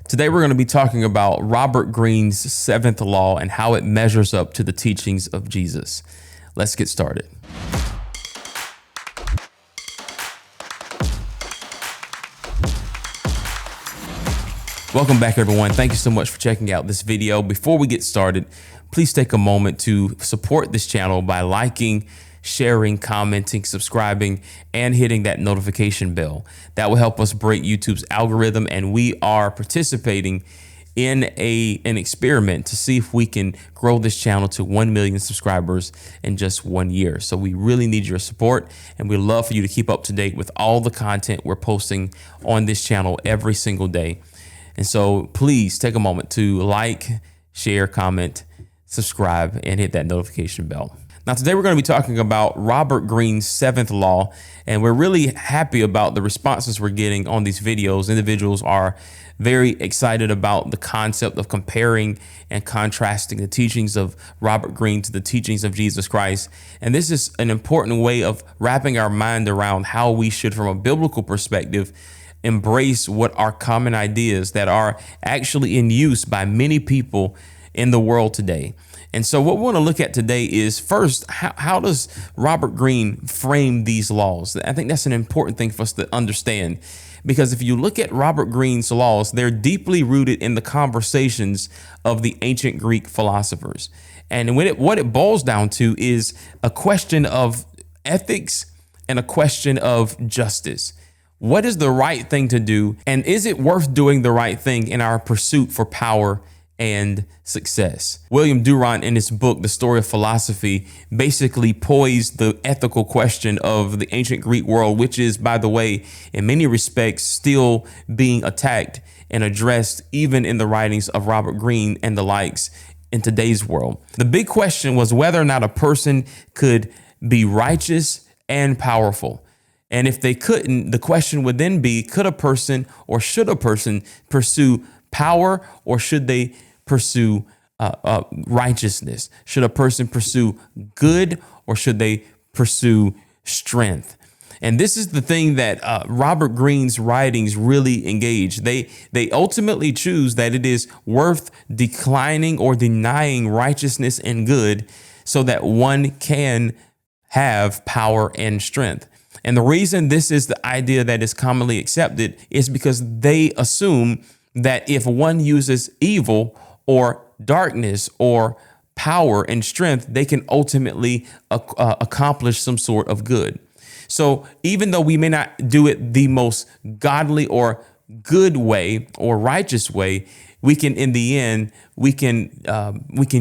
Today, we're going to be talking about Robert Greene's seventh law and how it measures up to the teachings of Jesus. Let's get started. Welcome back, everyone. Thank you so much for checking out this video. Before we get started, please take a moment to support this channel by liking, sharing, commenting, subscribing, and hitting that notification bell. That will help us break YouTube's algorithm, and we are participating in an experiment to see if we can grow this channel to 1 million subscribers in just 1 year. So we really need your support, and we'd love for you to keep up to date with all the content we're posting on this channel every single day. And so please take a moment to like, share, comment, subscribe, and hit that notification bell. Now, today we're going to be talking about Robert Greene's seventh law, and we're really happy about the responses we're getting on these videos. Individuals are very excited about the concept of comparing and contrasting the teachings of Robert Greene to the teachings of Jesus Christ. And this is an important way of wrapping our mind around how we should, from a biblical perspective, embrace what are common ideas that are actually in use by many people in the world today. And so what we want to look at today is, first, how does Robert Greene frame these laws? I think that's an important thing for us to understand, because if you look at Robert Greene's laws, they're deeply rooted in the conversations of the ancient Greek philosophers. And what it boils down to is a question of ethics and a question of justice. What is the right thing to do? And is it worth doing the right thing in our pursuit for power and success? William Durant, in his book, The Story of Philosophy, basically posed the ethical question of the ancient Greek world, which is, by the way, in many respects, still being attacked and addressed even in the writings of Robert Greene and the likes in today's world. The big question was whether or not a person could be righteous and powerful. And if they couldn't, the question would then be, could a person or should a person pursue power, or should they pursue righteousness? Should a person pursue good, or should they pursue strength? And this is the thing that Robert Greene's writings really engage. They ultimately choose that it is worth declining or denying righteousness and good so that one can have power and strength. And the reason this is the idea that is commonly accepted is because they assume that if one uses evil or darkness or power and strength, they can ultimately accomplish some sort of good. So even though we may not do it the most godly or good way or righteous way, we can, in the end, we can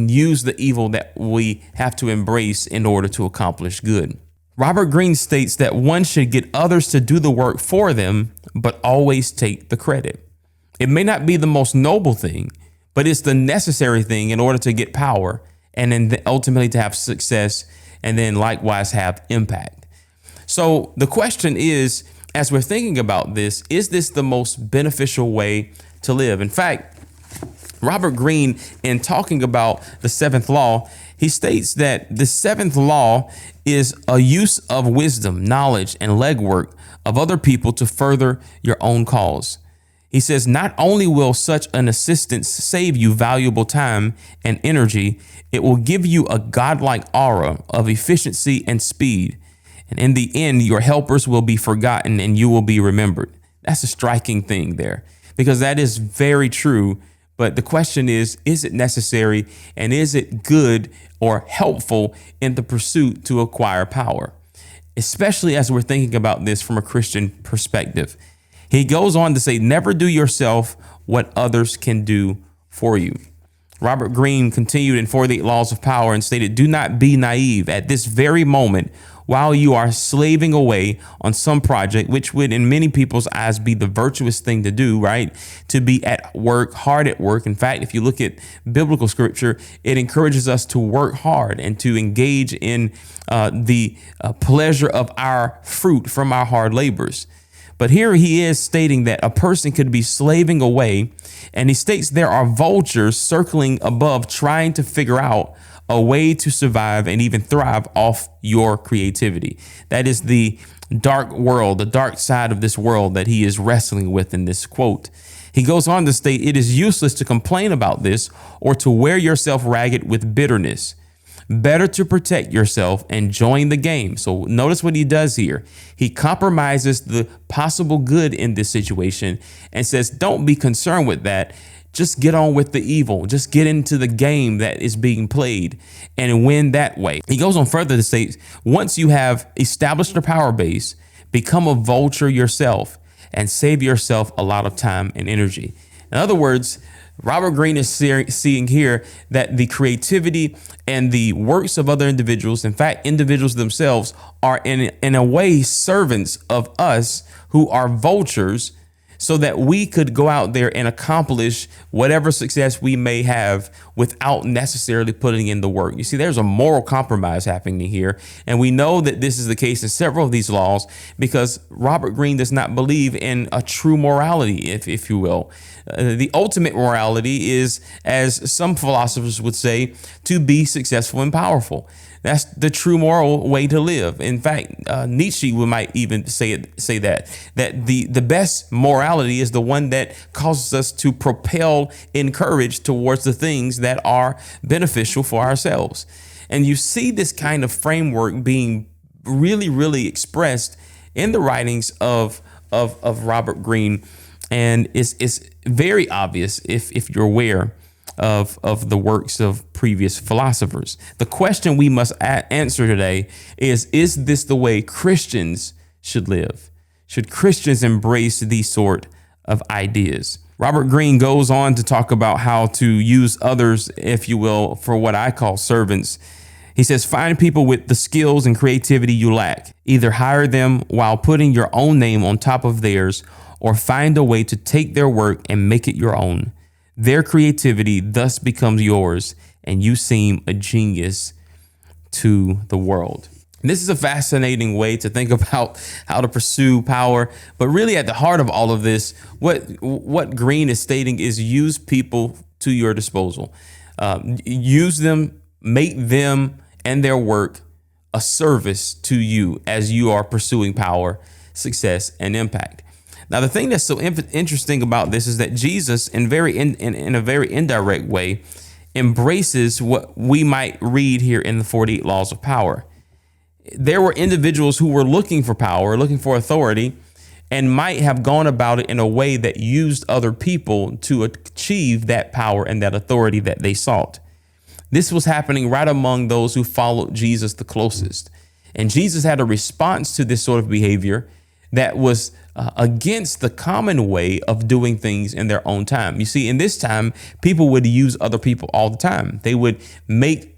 use the evil that we have to embrace in order to accomplish good. Robert Greene states that one should get others to do the work for them, but always take the credit. It may not be the most noble thing, but it's the necessary thing in order to get power and then ultimately to have success, and then likewise have impact. So the question is, as we're thinking about this, is this the most beneficial way to live? In fact, Robert Greene, in talking about the seventh law, he states that the seventh law is a use of wisdom, knowledge, and legwork of other people to further your own cause. He says, not only will such an assistance save you valuable time and energy, it will give you a godlike aura of efficiency and speed. And in the end, your helpers will be forgotten and you will be remembered. That's a striking thing there, because that is very true. But the question is it necessary, and is it good or helpful in the pursuit to acquire power? Especially as we're thinking about this from a Christian perspective. He goes on to say, never do yourself what others can do for you. Robert Greene continued in 48 Laws of Power and stated, do not be naive at this very moment while you are slaving away on some project, which would in many people's eyes be the virtuous thing to do, right? To be at work, hard at work. In fact, if you look at biblical scripture, it encourages us to work hard and to engage in the pleasure of our fruit from our hard labors. But here he is stating that a person could be slaving away, and he states there are vultures circling above trying to figure out a way to survive and even thrive off your creativity. That is the dark world, the dark side of this world that he is wrestling with in this quote. He goes on to state, it is useless to complain about this or to wear yourself ragged with bitterness. Better to protect yourself and join the game. So notice what he does here. He compromises the possible good in this situation and says, don't be concerned with that. Just get on with the evil. Just get into the game that is being played and win that way. He goes on further to say, once you have established a power base, become a vulture yourself and save yourself a lot of time and energy. In other words, Robert Greene is seeing here that the creativity and the works of other individuals, in fact, individuals themselves, are in a way servants of us who are vultures, so that we could go out there and accomplish whatever success we may have without necessarily putting in the work. You see, there's a moral compromise happening here. And we know that this is the case in several of these laws because Robert Greene does not believe in a true morality, if you will. The ultimate morality is, as some philosophers would say, to be successful and powerful. That's the true moral way to live. In fact, Nietzsche might even say that the best morality is the one that causes us to propel in courage towards the things that are beneficial for ourselves. And you see this kind of framework being really, really expressed in the writings of Robert Greene. And it's very obvious if you're aware of the works of previous philosophers. The question we must answer today is this the way Christians should live? Should Christians embrace these sort of ideas? Robert Greene goes on to talk about how to use others, if you will, for what I call servants. He says, find people with the skills and creativity you lack. Either hire them while putting your own name on top of theirs, or find a way to take their work and make it your own. Their creativity thus becomes yours, and you seem a genius to the world. This is a fascinating way to think about how to pursue power. But really at the heart of all of this, what Greene is stating is use people to your disposal. Use them, make them and their work a service to you as you are pursuing power, success, and impact. Now, the thing that's so interesting about this is that Jesus, in a very indirect way, embraces what we might read here in the 48 Laws of Power. There were individuals who were looking for power, looking for authority, and might have gone about it in a way that used other people to achieve that power and that authority that they sought. This was happening right among those who followed Jesus the closest. And Jesus had a response to this sort of behavior that was against the common way of doing things in their own time. You see, in this time, people would use other people all the time. They would make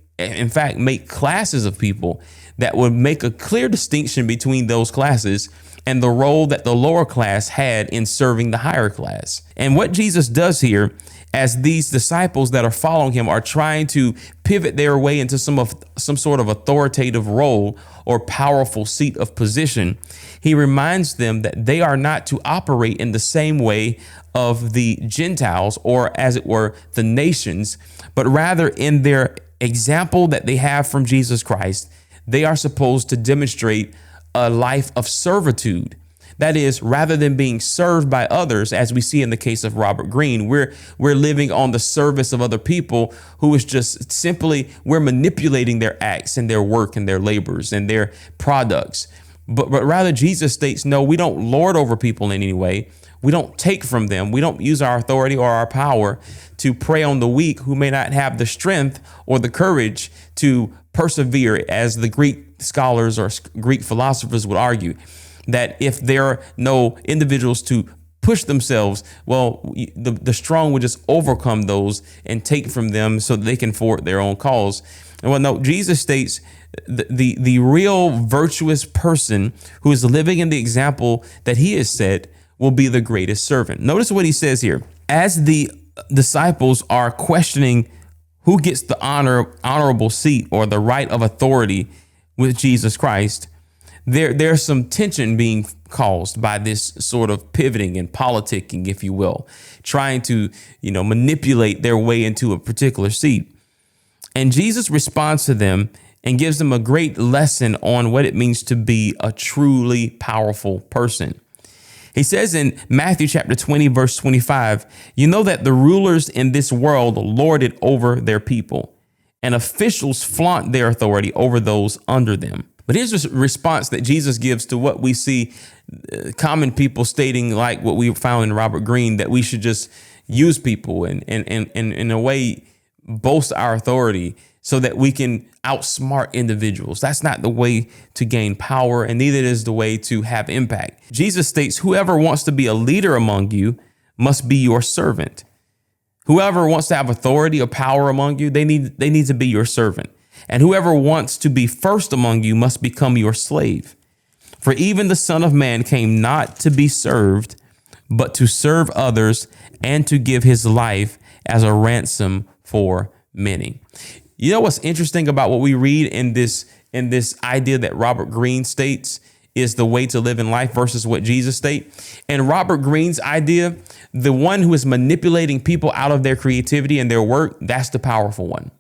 classes of people that would make a clear distinction between those classes and the role that the lower class had in serving the higher class. And what Jesus does here, as these disciples that are following him are trying to pivot their way into some sort of authoritative role or powerful seat of position, he reminds them that they are not to operate in the same way of the Gentiles, or as it were, the nations, but rather in their example that they have from Jesus Christ, they are supposed to demonstrate a life of servitude. That is, rather than being served by others, as we see in the case of Robert Greene, we're living on the service of other people who is just simply, we're manipulating their acts and their work and their labors and their products. But rather, Jesus states, no, we don't lord over people in any way. We don't take from them. We don't use our authority or our power to prey on the weak who may not have the strength or the courage to persevere, as the Greek scholars or Greek philosophers would argue, that if there are no individuals to push themselves, well, the strong would just overcome those and take from them so that they can forward their own cause. And well, no, Jesus states the real virtuous person who is living in the example that he has set will be the greatest servant. Notice what he says here. As the disciples are questioning who gets the honorable seat or the right of authority with Jesus Christ, there's some tension being caused by this sort of pivoting and politicking, if you will, trying to, manipulate their way into a particular seat. And Jesus responds to them and gives them a great lesson on what it means to be a truly powerful person. He says in Matthew chapter 20, verse 25, you know that the rulers in this world lord it over their people, and officials flaunt their authority over those under them. But here's a response that Jesus gives to what we see common people stating, like what we found in Robert Greene, that we should just use people and in a way boast our authority so that we can outsmart individuals. That's not the way to gain power, and neither is the way to have impact. Jesus states, whoever wants to be a leader among you must be your servant. Whoever wants to have authority or power among you, they need to be your servant. And whoever wants to be first among you must become your slave. For even the Son of Man came not to be served, but to serve others and to give his life as a ransom for many. You know what's interesting about what we read in this idea that Robert Greene states is the way to live in life versus what Jesus states? And Robert Greene's idea, the one who is manipulating people out of their creativity and their work, that's the powerful one.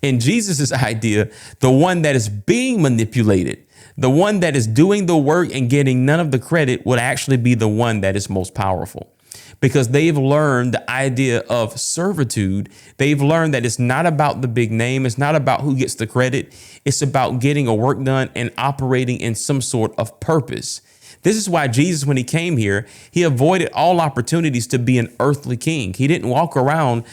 In Jesus's idea, the one that is being manipulated, the one that is doing the work and getting none of the credit, would actually be the one that is most powerful. Because they've learned the idea of servitude. They've learned that it's not about the big name. It's not about who gets the credit. It's about getting a work done and operating in some sort of purpose. This is why Jesus, when he came here, he avoided all opportunities to be an earthly king. He didn't walk around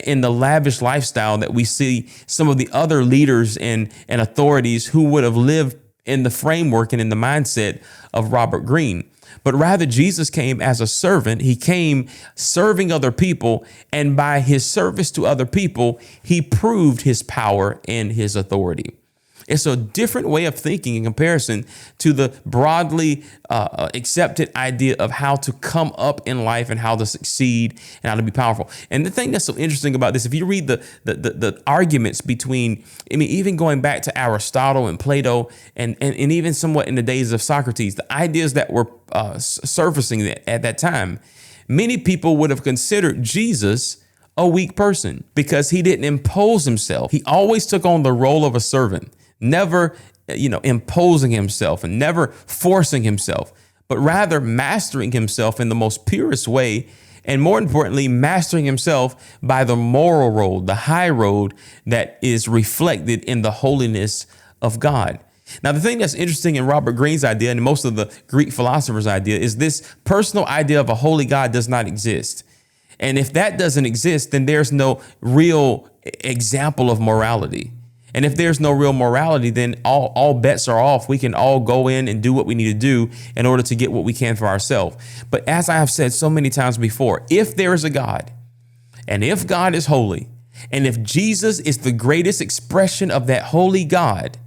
in the lavish lifestyle that we see some of the other leaders and authorities who would have lived in the framework and in the mindset of Robert Greene. But rather, Jesus came as a servant. He came serving other people. And by his service to other people, he proved his power and his authority. It's a different way of thinking in comparison to the broadly accepted idea of how to come up in life and how to succeed and how to be powerful. And the thing that's so interesting about this, if you read the arguments between, even going back to Aristotle and Plato and even somewhat in the days of Socrates, the ideas that were surfacing at that time, many people would have considered Jesus a weak person because he didn't impose himself. He always took on the role of a servant. Never, imposing himself and never forcing himself, but rather mastering himself in the most purest way. And more importantly, mastering himself by the moral road, the high road that is reflected in the holiness of God. Now, the thing that's interesting in Robert Greene's idea and most of the Greek philosophers' idea is this personal idea of a holy God does not exist. And if that doesn't exist, then there's no real example of morality. And if there's no real morality, then all bets are off. We can all go in and do what we need to do in order to get what we can for ourselves. But as I have said so many times before, if there is a God, and if God is holy, and if Jesus is the greatest expression of that holy God,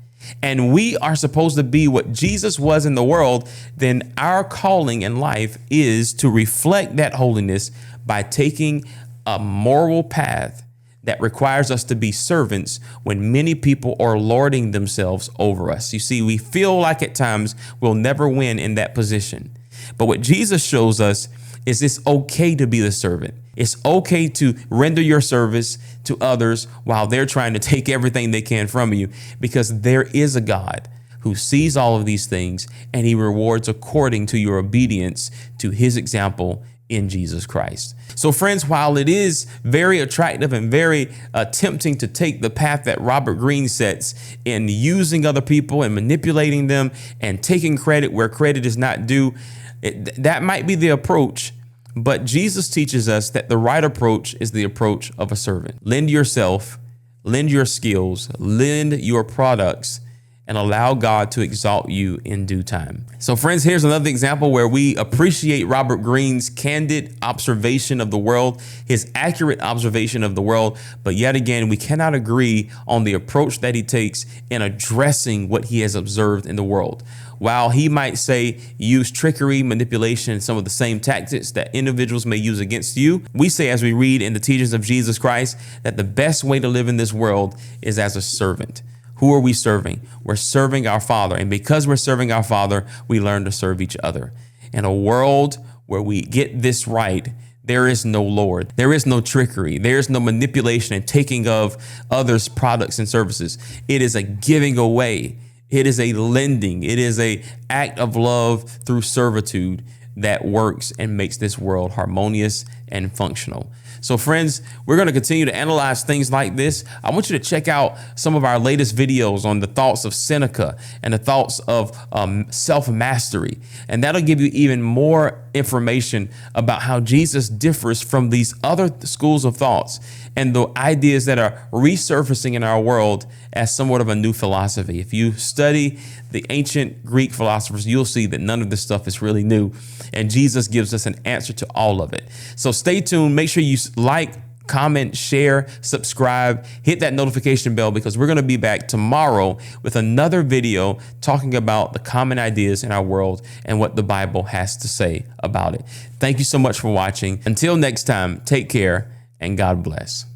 and we are supposed to be what Jesus was in the world, then our calling in life is to reflect that holiness by taking a moral path that requires us to be servants when many people are lording themselves over us. You see, we feel like at times we'll never win in that position. But what Jesus shows us is it's okay to be the servant. It's okay to render your service to others while they're trying to take everything they can from you, because there is a God who sees all of these things and he rewards according to your obedience to his example in Jesus Christ. So friends, while it is very attractive and very tempting to take the path that Robert Greene sets in using other people and manipulating them and taking credit where credit is not due, that might be the approach. But Jesus teaches us that the right approach is the approach of a servant. Lend yourself, lend your skills, lend your products, and allow God to exalt you in due time. So friends, here's another example where we appreciate Robert Greene's candid observation of the world, his accurate observation of the world. But yet again, we cannot agree on the approach that he takes in addressing what he has observed in the world. While he might say use trickery, manipulation, and some of the same tactics that individuals may use against you, we say, as we read in the teachings of Jesus Christ, that the best way to live in this world is as a servant. Who are we serving? We're serving our Father. And because we're serving our Father, we learn to serve each other. In a world where we get this right, there is no Lord. There is no trickery. There is no manipulation and taking of others' products and services. It is a giving away. It is a lending. It is an act of love through servitude that works and makes this world harmonious and functional. So friends, we're going to continue to analyze things like this. I want you to check out some of our latest videos on the thoughts of Seneca and the thoughts of self-mastery. And that'll give you even more information about how Jesus differs from these other schools of thoughts and the ideas that are resurfacing in our world as somewhat of a new philosophy. If you study the ancient Greek philosophers, you'll see that none of this stuff is really new. And Jesus gives us an answer to all of it. So stay tuned. Make sure you like, comment, share, subscribe, hit that notification bell, because we're going to be back tomorrow with another video talking about the common ideas in our world and what the Bible has to say about it. Thank you so much for watching. Until next time, take care and God bless.